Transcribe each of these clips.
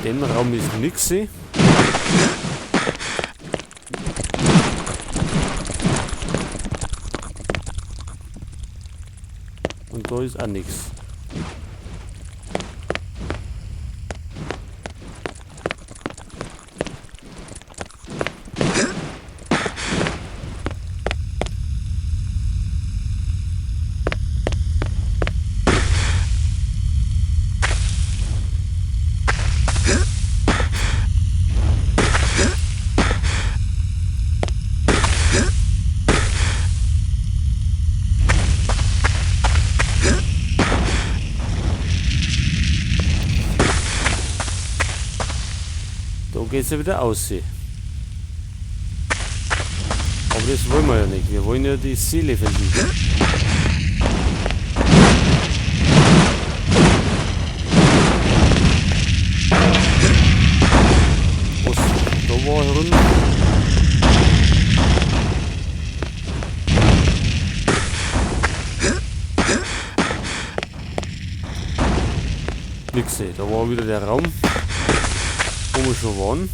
dem Raum ist nichts. Und da ist auch nichts. Da geht's ja wieder aus. Aber das wollen wir ja nicht. Wir wollen ja die Seele finden. Was? Da war herum. Nix, da war wieder der Raum, wo wir schon waren.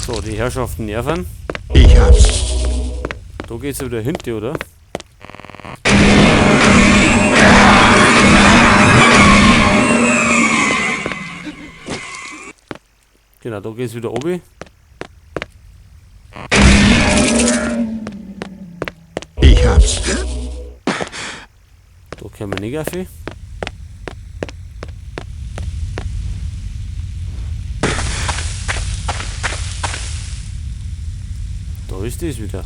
So, die Herrschaften nerven. Ich hab's. Da geht's ja wieder hinten, oder? Genau, da geht's wieder oben. Ich hab's. Da können wir nicht rauf. Da ist das wieder.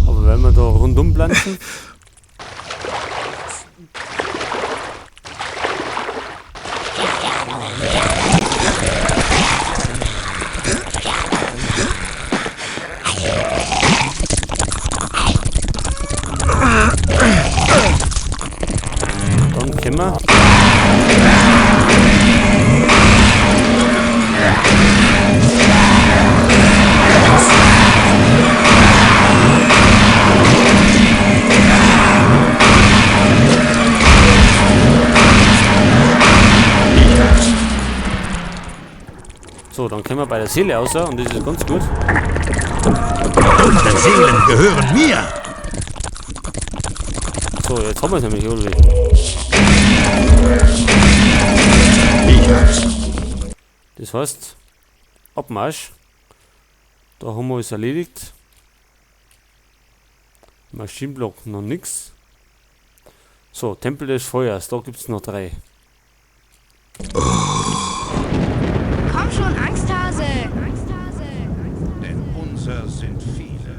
Aber wenn wir da rundum planschen, dann können wir. So, dann können wir bei der Seele raus und das ist ganz gut. Unsere Seelen gehören mir. So, jetzt haben wir es nämlich, Ulrich. Ich hab's. Das heißt, Abmarsch. Da haben wir alles erledigt. Maschinenblock noch nichts. So, Tempel des Feuers, da gibt es noch 3. Komm schon, Angsthase! Denn unser sind viele.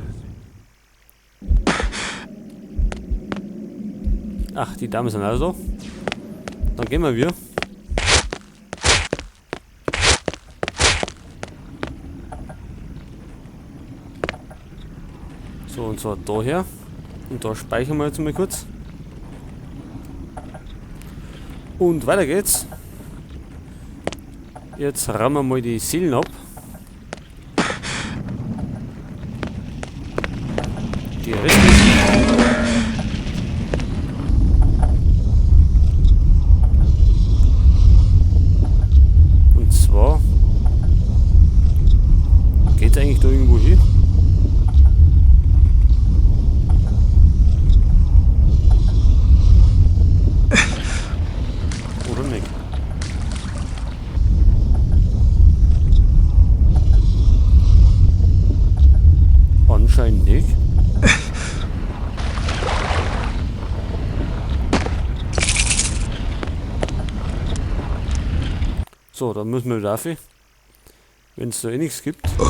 Ach, die Damen sind also. Dann gehen wir wieder. So, und zwar daher. Und da speichern wir jetzt mal kurz. Und weiter geht's. Jetzt rammen wir mal die Seelen ab. Die restlichen. Und zwar geht's eigentlich da irgendwo hin? Oder nicht? Anscheinend nicht. So, dann müssen wir wieder rauf. Wenn es da eh nichts gibt. Komm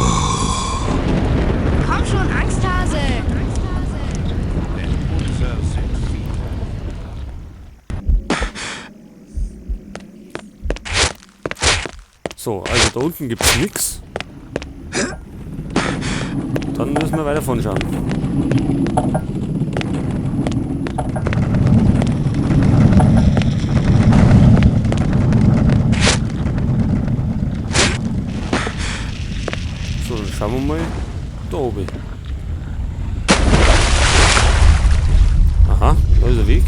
schon, Angsthase. Denn unser sind viele. So, also da unten gibt's nix. Dann müssen wir weiter vorne schauen. So, dann schauen wir mal da oben. Aha, da ist der Weg.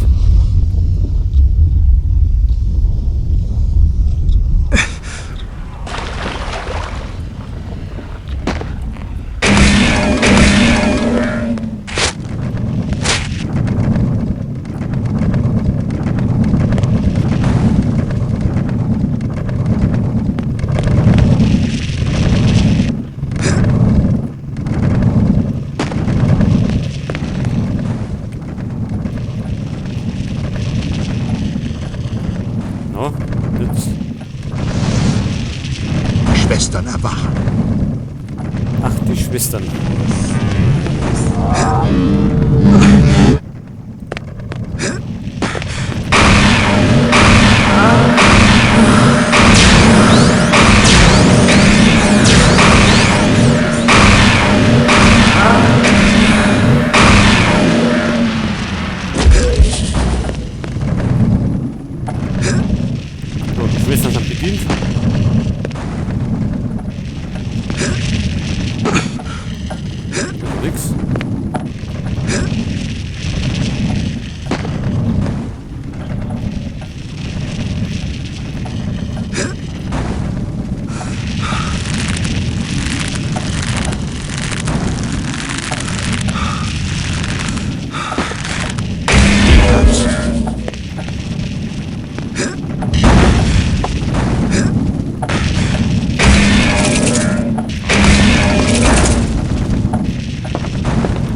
Ja, jetzt. Schwestern erwachen. Ach, die Schwestern. So, die Schwestern sind bedient. Nix. Ich hab's.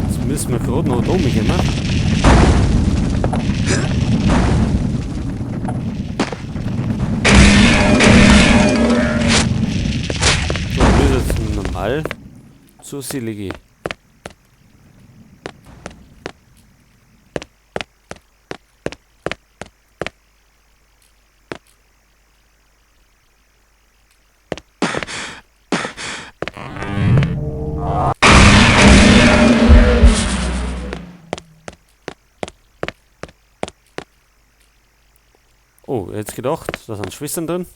Jetzt müssen wir gerade noch da oben ne? So, wir müssen jetzt normal zur Seele gehen. Oh, jetzt gedacht, da sind Schwestern drin.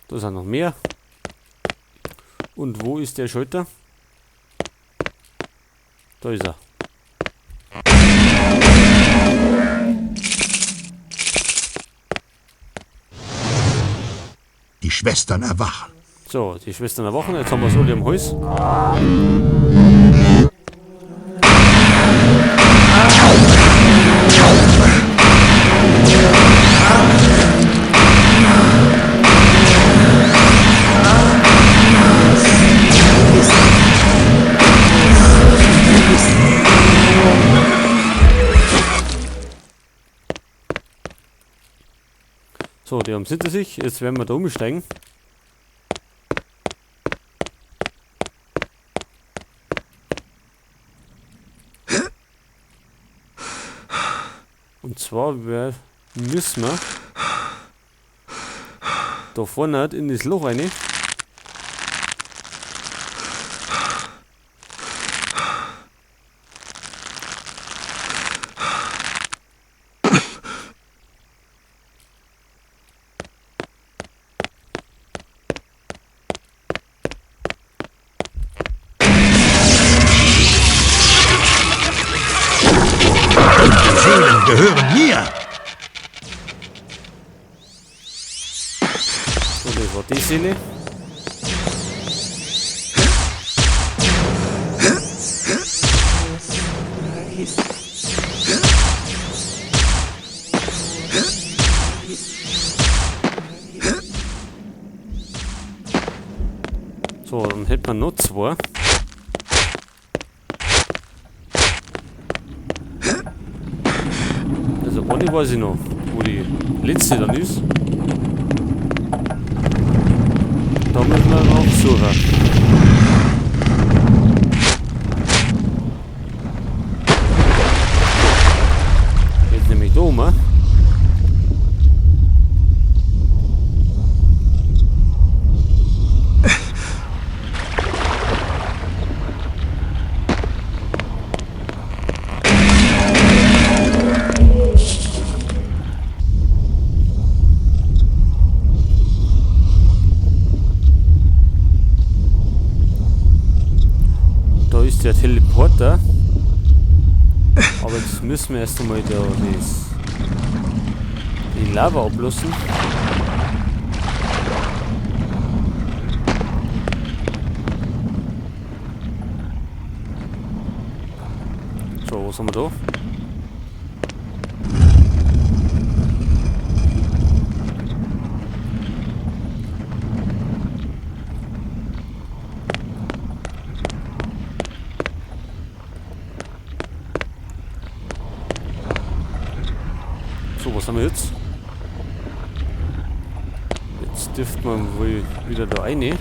Da sind noch mehr. Und wo ist der Schalter? Da ist er. Die Schwestern erwachen. So, die Schwestern erwachen, jetzt haben wir es alle am Hals. So, die haben hinter sich, jetzt werden wir da umsteigen. Und zwar müssen wir da vorne in das Loch rein. Seelen gehören mir. So, das war die Seele. So, dann hätten wir noch zwei. Vorne weiß ich noch, wo die letzte dann ist. Da müssen wir noch suchen. Jetzt nämlich da oben. Da ist der Teleporter. Aber jetzt müssen wir erst einmal da die Lava ablassen. So, was haben wir da? So, was haben wir jetzt? Jetzt dürfte man wohl wieder da rein.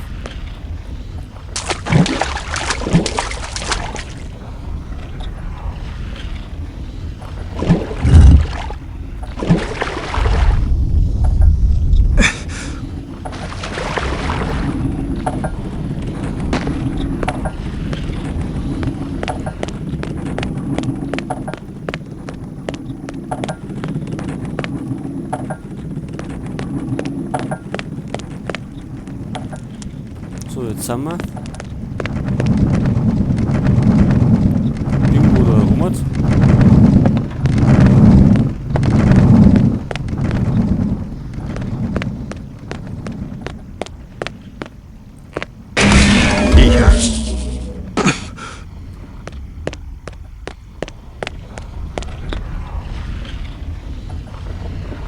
So, jetzt haben wir irgendwo da rum. Ich hab's.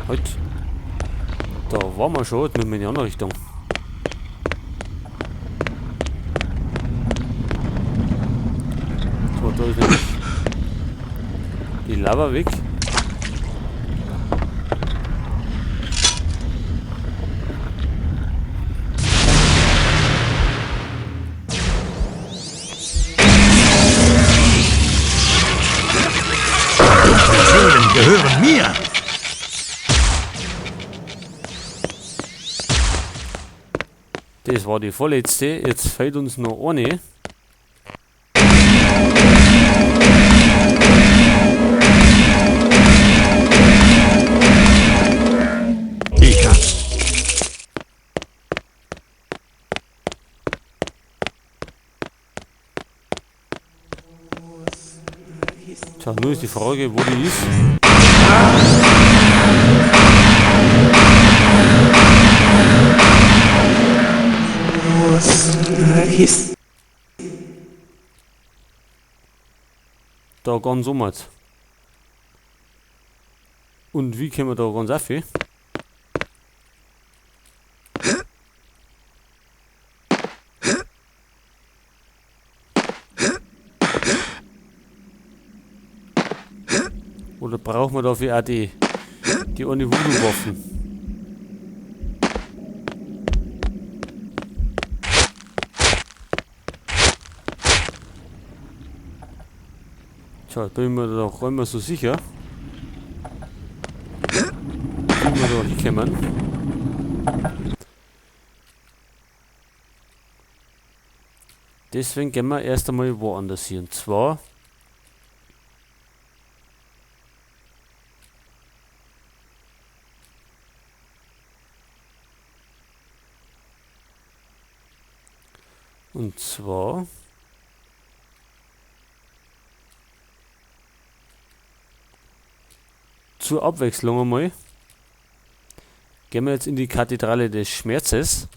Halt. Da waren wir schon, jetzt müssen wir in die andere Richtung. So, da ist nämlich die Lava weg. Die Seelen gehören mir. Das war die vorletzte. Jetzt fehlt uns noch eine. Ich hab's. Tja, nur ist die Frage, wo die ist. Da ganz um. Und wie können wir da ganz auf? Oder brauchen wir dafür auch die eine Voodoo-Waffen? Tja, bin ich mir da auch immer so sicher. Wie wir da hinkommen. Deswegen gehen wir erst einmal woanders hin. Und zwar zur Abwechslung einmal gehen wir jetzt in die Kathedrale des Schmerzes.